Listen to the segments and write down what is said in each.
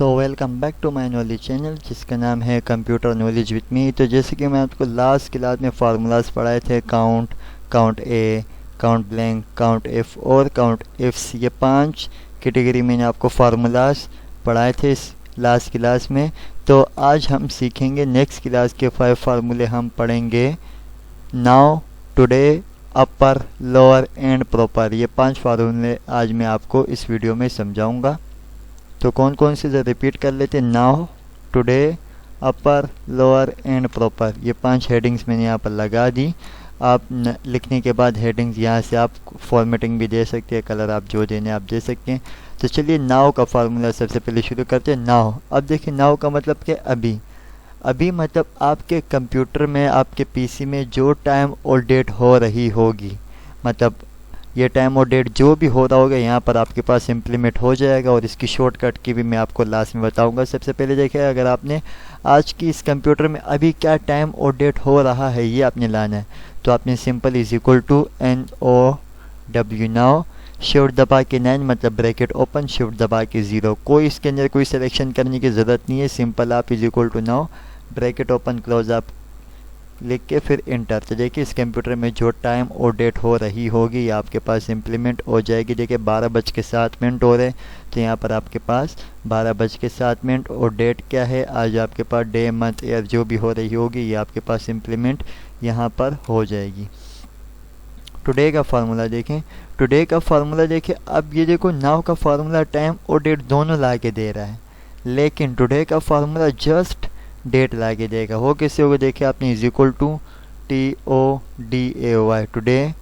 So welcome back to my knowledge channel जिसका नाम है कंप्यूटर नॉलेज विद मी। तो जैसे कि मैं आपको लास्ट क्लास में फार्मूलाज पढ़ाए थे, काउंट ए, काउंट ब्लैंक, काउंट एफ और काउंट एफ, ये 5 कैटेगरी मैंने आपको फार्मूलाज पढ़ाए थे इस लास्ट क्लास में। तो आज हम सीखेंगे नेक्स्ट क्लास के 5 फार्मूले हम पढ़ेंगे now, today, upper, lower and proper. ये 5 फार्मूले आज मैं आपको इस वीडियो में समझाऊंगा। तो कौन कौन से रिपीट कर लेते हैं, now, today, upper, lower and proper. ये 5 हेडिंग्स मैंने यहाँ पर लगा दी। आप लिखने के बाद हेडिंग्स यहाँ से आप फॉर्मेटिंग भी दे सकते हैं, कलर आप जो देने आप दे सकते हैं। तो चलिए नाउ का फार्मूला सबसे पहले शुरू करते हैं। नाउ, अब देखिए नाउ का मतलब क्या, अभी मतलब आपके कंप्यूटर में, आपके पीसी में जो टाइम और डेट हो रही होगी, मतलब ये टाइम और डेट जो भी हो रहा होगा यहाँ पर आपके पास इम्प्लीमेंट हो जाएगा। और इसकी शॉर्टकट की भी मैं आपको लास्ट में बताऊंगा। सबसे पहले देखिए, अगर आपने आज की इस कंप्यूटर में अभी क्या टाइम और डेट हो रहा है ये आपने लाना है, तो आपने simple is equal to NOW now, shift दबा के 9 मतलब ब्रैकेट ओपन, शिफ्ट दबा के 0। कोई इसके अंदर कोई सिलेक्शन करने की ज़रूरत नहीं है। सिंपल आप is equal to now bracket open close आप लिख के फिर इंटर। तो देखिए इस कंप्यूटर में जो टाइम और डेट हो रही होगी ये आपके पास इम्प्लीमेंट हो जाएगी। देखिए 12:07 हो रहे, तो यहाँ पर आपके पास 12:07 और डेट क्या है, आज आपके पास डे, मंथ, ईयर जो भी हो रही होगी ये आपके पास इम्प्लीमेंट यहाँ पर हो जाएगी। टुडे का फार्मूला देखें, टुडे का फार्मूला देखिए, अब ये देखो नाउ का फार्मूला टाइम और डेट दोनों ला के दे रहा है, लेकिन टुडे का फार्मूला जस्ट डेट ला के देगा। वो कैसे होगा, देखिए आपने is equal to TODAY today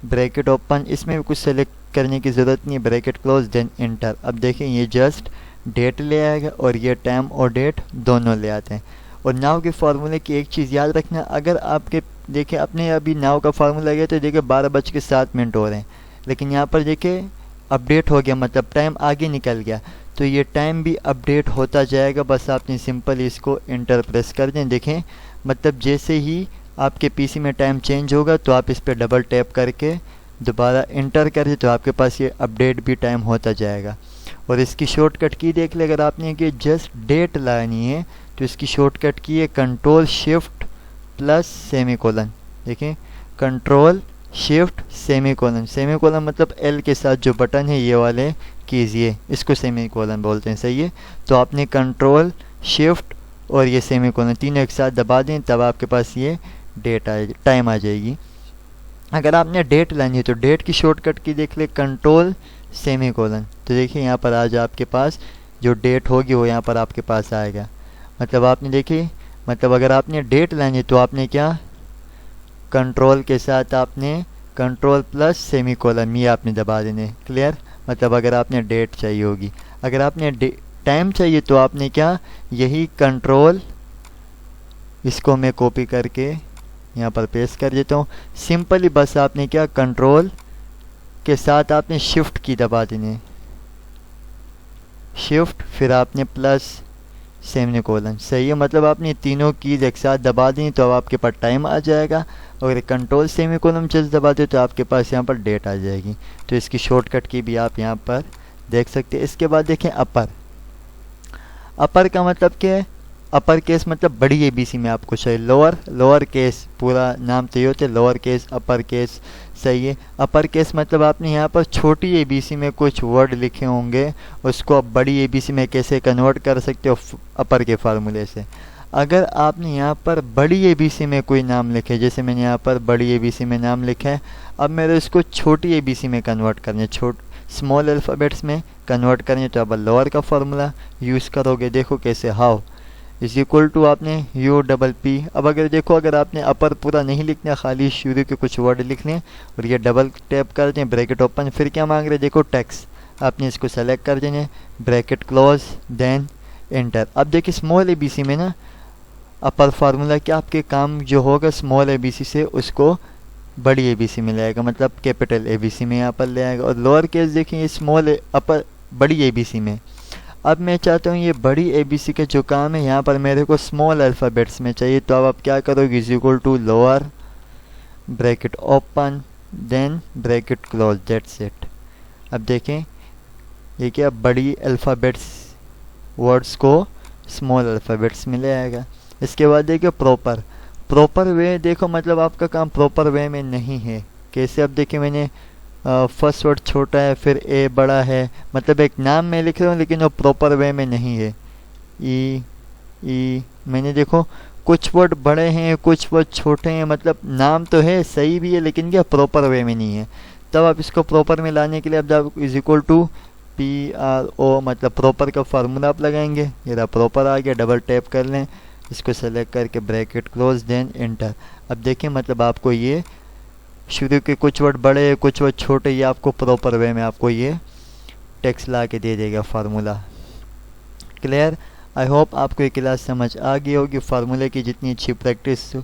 bracket open, इसमें भी कुछ सेलेक्ट करने की ज़रूरत नहीं है, ब्रैकेट क्लोज देन इंटर। अब देखिए ये जस्ट डेट ले आएगा और ये टाइम और डेट दोनों ले आते हैं। और नाउ के फार्मूले की एक चीज़ याद रखना, अगर आपके देखिए अपने अभी नाउ का फार्मूला गया तो देखिए 12:07 हो रहे हैं, लेकिन यहाँ पर देखिए अपडेट हो गया, मतलब टाइम आगे निकल गया, तो ये टाइम भी अपडेट होता जाएगा। बस आपने सिंपल इसको इंटर प्रेस कर दें। देखें मतलब जैसे ही आपके पीसी में टाइम चेंज होगा तो आप इस पर डबल टैप करके दोबारा इंटर कर दें तो आपके पास ये अपडेट भी टाइम होता जाएगा। और इसकी शॉर्टकट की देख ले, अगर आपने कि जस्ट डेट लानी है तो इसकी शॉर्टकट की है कंट्रोल शिफ्ट प्लस सेमीकोलन। देखें कंट्रोल शिफ्ट सेमीकोलन, सेमीकोलन मतलब L के साथ जो बटन है ये वाले कीजिए, इसको सेमीकोलन बोलते हैं, सही है। तो आपने कंट्रोल शिफ्ट और ये सेमीकोलन तीनों एक साथ दबा दें, तब आपके पास ये डेट टाइम आ जाएगी। अगर आपने डेट लानी है तो डेट की शॉर्टकट की देख ले कंट्रोल सेमीकोलन, तो देखिए यहाँ पर आज आपके पास जो डेट होगी वो यहाँ पर आपके पास आएगा। मतलब आपने देखिए, मतलब अगर आपने डेट लानी है तो आपने क्या, कंट्रोल के साथ आपने कंट्रोल प्लस सेमीकोलन ये आपने दबा देने, क्लियर। मतलब अगर आपने डेट चाहिए होगी, अगर आपने टाइम चाहिए तो आपने क्या, यही कंट्रोल, इसको मैं कॉपी करके यहाँ पर पेस्ट कर देता हूँ। सिंपली बस आपने क्या, कंट्रोल के साथ आपने शिफ्ट की दबा देने, शिफ्ट फिर आपने प्लस सेमीकोलन, सही है। मतलब आपने तीनों कीज एक साथ दबा दी तो अब आपके पास टाइम आ जाएगा, और कंट्रोल सेमीकोलन जस्ट दबा दे तो आपके पास यहाँ पर डेट आ जाएगी। तो इसकी शॉर्टकट की भी आप यहाँ पर देख सकते हैं। इसके बाद देखें अपर, अपर का मतलब क्या है, अपर केस मतलब बड़ी ABC में आपको चाहिए, लोअर केस पूरा नाम तो ये होते हैं, लोअर केस, अपर केस, सही है। अपर केस मतलब आपने यहाँ पर छोटी ABC में कुछ वर्ड लिखे होंगे, उसको आप बड़ी ABC में कैसे कन्वर्ट कर सकते हो, अपर के फार्मूले से। अगर आपने यहाँ पर बड़ी ABC में कोई नाम लिखे, जैसे मैंने यहाँ पर बड़ी ABC में नाम लिखा है, अब मेरे इसको छोटी ABC में कन्वर्ट करने, स्मॉल अल्फ़ाबेट्स में कन्वर्ट करने, तो अब लोअर का फार्मूला यूज़ करोगे। देखो कैसे, हाउ इज इक्वल टू आपने UPP। अब अगर देखो, अगर आपने अपर पूरा नहीं लिखना, खाली शुरू के कुछ वर्ड लिख लें और ये डबल टैप कर दें, ब्रैकेट ओपन, फिर क्या मांग रहे, देखो टेक्स्ट, आपने इसको सेलेक्ट कर देने, ब्रैकेट क्लोज देन एंटर। अब देखिए स्मॉल ABC में ना अपर फार्मूला क्या, आपके काम जो होगा स्मॉल ABC से उसको बड़ी ABC में ले आएगा, मतलब कैपिटल ABC में यहाँ पर ले आएगा। और लोअर केस देखिए ये स्मॉल अपर बड़ी ABC में। अब मैं चाहता हूँ ये बड़ी ABC का जो काम है यहाँ पर मेरे को स्मॉल अल्फ़ाबेट्स में चाहिए, तो अब आप क्या करोगे, is equal to lower bracket open then bracket close, that's it. अब देखें ये क्या, बड़ी अल्फ़ाबेट्स वर्ड्स को स्मॉल अल्फ़ाबेट्स में ले आएगा। इसके बाद देखिए प्रॉपर वे, देखो मतलब आपका काम प्रॉपर वे में नहीं है। कैसे? अब देखिए मैंने फर्स्ट वर्ड छोटा है, फिर ए बड़ा है, मतलब एक नाम मैं लिख रहा हूँ लेकिन वो प्रॉपर वे में नहीं है। ई मैंने देखो कुछ वर्ड बड़े हैं, कुछ वर्ड छोटे हैं, मतलब नाम तो है, सही भी है, लेकिन क्या प्रॉपर वे में नहीं है। तब आप इसको प्रॉपर में लाने के लिए अब जब इज इक्वल टू PRO, मतलब प्रॉपर का फार्मूला आप लगाएंगे। ये प्रॉपर आ गया, डबल टैप कर लें, इसको सेलेक्ट करके ब्रैकेट क्लोज, देन एंटर। अब देखिए मतलब आपको ये शुरू के कुछ वर्ड बड़े, कुछ वर्ड छोटे, ये आपको प्रॉपर वे में आपको ये टेक्स्ट ला के दे देगा फार्मूला। क्लियर? आई होप आपको ये क्लास समझ आ गई होगी। फार्मूले की जितनी अच्छी प्रैक्टिस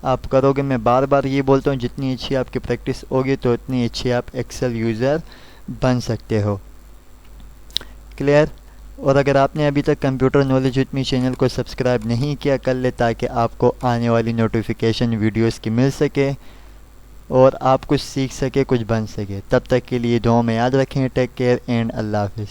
आप करोगे, मैं बार बार ये बोलता हूँ, जितनी अच्छी आपकी प्रैक्टिस होगी तो उतनी अच्छी आप एक्सेल यूज़र बन सकते हो। क्लियर? और अगर आपने अभी तक computer knowledge with me channel को सब्सक्राइब नहीं किया, कर ले, ताकि आपको आने वाली नोटिफिकेशन वीडियोस की मिल सके और आप कुछ सीख सके, कुछ बन सके। तब तक के लिए दुआ में याद रखें। टेक केयर एंड अल्लाह हाफिज़।